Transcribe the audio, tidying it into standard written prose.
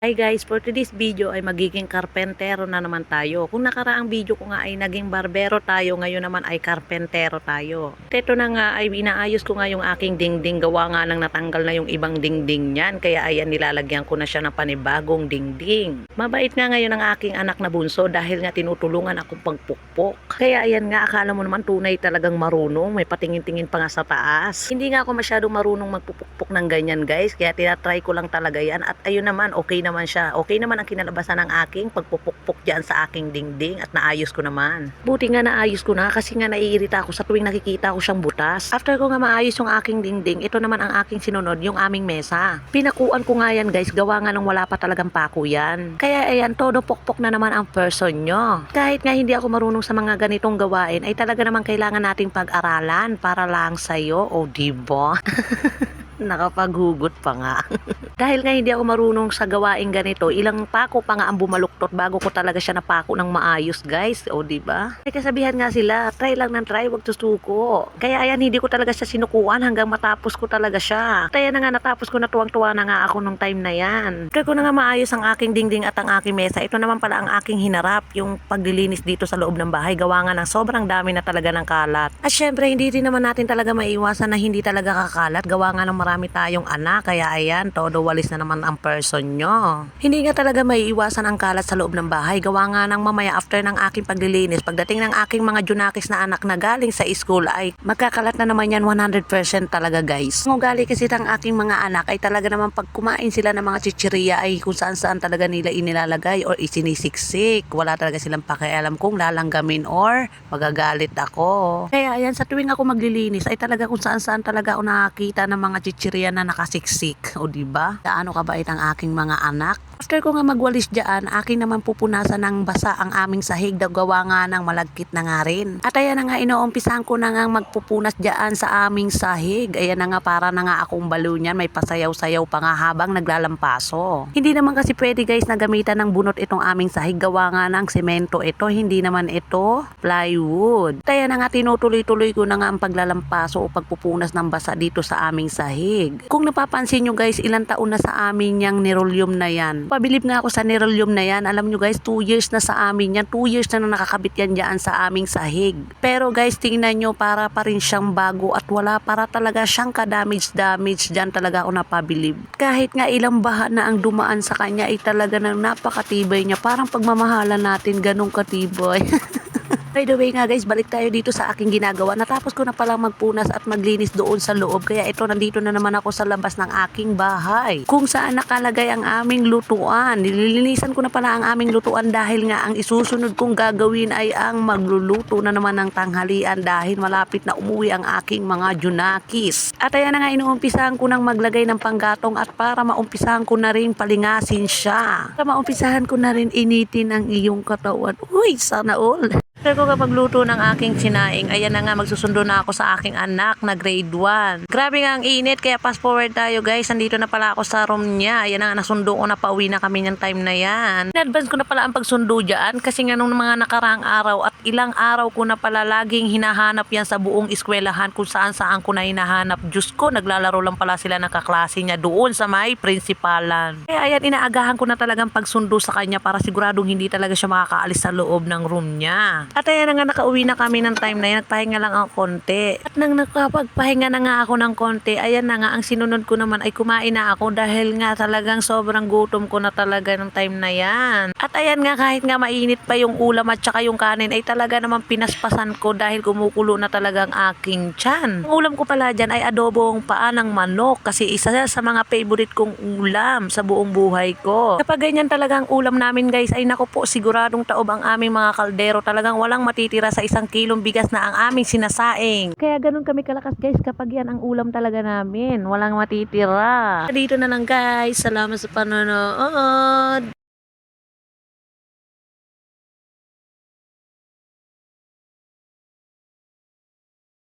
Hi guys, for today's video ay magiging karpentero na naman tayo. Kung nakaraang video ko nga ay naging barbero tayo, ngayon naman ay karpentero tayo. Ito na nga ay inaayos ko nga yung aking dingding, gawa nga nang natanggal na yung ibang dingding niyan. Kaya ayan, nilalagyan ko na siya ng panibagong dingding. Mabait nga ngayon ang aking anak na bunso dahil nga tinutulungan akong pagpukpok. Kaya ayan nga, akala mo naman tunay talagang marunong, may patingin-tingin pa nga sa taas. Hindi nga ako masyadong marunong magpupukpok ng ganyan guys, kaya tinatry ko lang talaga yan at ayun naman, okay naman siya. Okay naman ang kinalabasan ng aking pagpupukpok dyan sa aking dingding at naayos ko naman. Buti nga naayos ko na kasi nga naiirita ako sa tuwing nakikita ko siyang butas. After ko nga maayos yung aking dingding, ito naman ang aking sinunod, yung aming mesa. Pinakuan ko nga yan guys, gawa nga nang wala pa talagang pako yan. Kaya ayan, todo pokpok na naman ang person nyo. Kahit nga hindi ako marunong sa mga ganitong gawain, ay talaga naman kailangan nating pag-aralan para lang sa'yo, o diba? Nakapaghugot pa nga. Dahil nga hindi ako marunong sa gawaing ganito, ilang pako pa nga ang bumaluktot bago ko talaga siya napako ng maayos guys. O diba? May kasabihan nga sila, try lang ng try, wag susuko. Kaya ayan, hindi ko talaga siya sinukuan hanggang matapos ko talaga siya. Kaya na nga natapos ko na, tuwang-tuwa na nga ako nung time na yan. Kaya ko na nga maayos ang aking dingding at ang aking mesa. Ito naman pala ang aking hinarap, yung paglilinis dito sa loob ng bahay. Gawa nga ng sobrang dami na talaga ng kalat. At syempre, hindi rin naman natin talaga maiiwasan na hindi talaga kakalat. Gawa nga ng marami tayong anak, kaya ayan, todo walis na naman ang person nyo. Hindi nga talaga maiiwasan ang kalat sa loob ng bahay. Gawa nga ng mamaya after ng aking paglilinis, pagdating ng aking mga junakis na anak na galing sa school ay magkakalat na naman yan 100% talaga guys. Ang ugali kasi ng aking mga anak ay talaga naman pag kumain sila ng mga chichirya ay kung saan saan talaga nila inilalagay or isinisiksik. Wala talaga silang pakialam kung lalanggamin or magagalit ako. Kaya ayan, sa tuwing ako maglilinis ay talaga kung saan saan talaga ako nakakita ng mga chichirya na nakasiksik. O diba? Gaano kabait ang aking mga anak. After ko nga magwalis dyan, aking naman pupunasan ng basa ang aming sahig, gawa nga ng malagkit na nga rin. At ayan na nga, inuumpisahan ko na nga magpupunas dyan sa aming sahig. Ayan na nga, para na nga akong balo niyan, may pasayaw-sayaw pa nga habang naglalampaso. Hindi naman kasi pwede guys na gamitan ng bunot itong aming sahig, gawa nga ng semento ito, hindi naman ito plywood. At ayan na nga, tinutuloy-tuloy ko na nga ang paglalampaso o pagpupunas ng basa dito sa aming sahig. Kung napapansin nyo guys, ilang taon na sa amin yung neroleum na yan. Pabilib nga ako sa neroleum na yan. Alam nyo guys, 2 years na sa amin yan. 2 years na nakakabit yan dyan sa aming sahig. Pero guys, tingnan nyo, para pa rin siyang bago at wala para talaga siyang ka-damage dyan talaga ako napabilib. Kahit nga ilang baha na ang dumaan sa kanya ay talaga nang napakatibay niya. Parang pagmamahalan natin ganong katibay. By the way nga guys, balik tayo dito sa aking ginagawa. Natapos ko na palang magpunas at maglinis doon sa loob. Kaya ito, nandito na naman ako sa labas ng aking bahay, kung saan nakalagay ang aming lutuan. Nililinisan ko na pala ang aming lutuan dahil nga ang isusunod kong gagawin ay ang magluluto na naman ng tanghalian dahil malapit na umuwi ang aking mga junakis. At ayan na nga, inuumpisahan ko nang maglagay ng panggatong at para maumpisahan ko na rin palingasin siya. Para maumpisahan ko na rin initin ang iyong katawan. Uy, sana all. After ko kapag luto ng aking sinaing, ayan na nga, magsusundo na ako sa aking anak na grade 1. Grabe nga ang init, kaya fast forward tayo guys. Nandito na pala ako sa room niya. Ayan na nga, nasundo ko na, pauwi na kami ng time na yan. In-advance ko na pala ang pagsundo dyan kasi nga nung mga nakaraang araw at ilang araw ko na pala laging hinahanap yan sa buong eskwelahan, kung saan saan ko na hinahanap. Diyos ko, naglalaro lang pala sila ng kaklase niya doon sa may prinsipalan. Kaya ayan, inaagahan ko na talagang pagsundo sa kanya para siguradong hindi talaga siya makakaalis sa loob ng room niya. At ayan na nga, nakauwi na kami ng time na yun. Nagpahinga lang ako konti. At nang nakapagpahinga na nga ako ng konti, ayan na nga, ang sinunod ko naman ay kumain na ako dahil nga talagang sobrang gutom ko na talaga ng time na yan. At ayan nga, kahit nga mainit pa yung ulam at saka yung kanin, ay talaga naman pinaspasan ko dahil kumukulo na talaga ang aking tiyan. Ang ulam ko pala dyan ay adobong paa ng manok kasi isa sa mga favorite kong ulam sa buong buhay ko. Kapag ganyan talaga ang ulam namin guys, ay naku po, siguradong taob ang aming mga kaldero. Talagang walang matitira sa 1 kilong bigas na ang aming sinasaing. Kaya ganun kami kalakas guys kapag yan ang ulam talaga namin. Walang matitira. Dito na lang guys. Salamat sa panonood.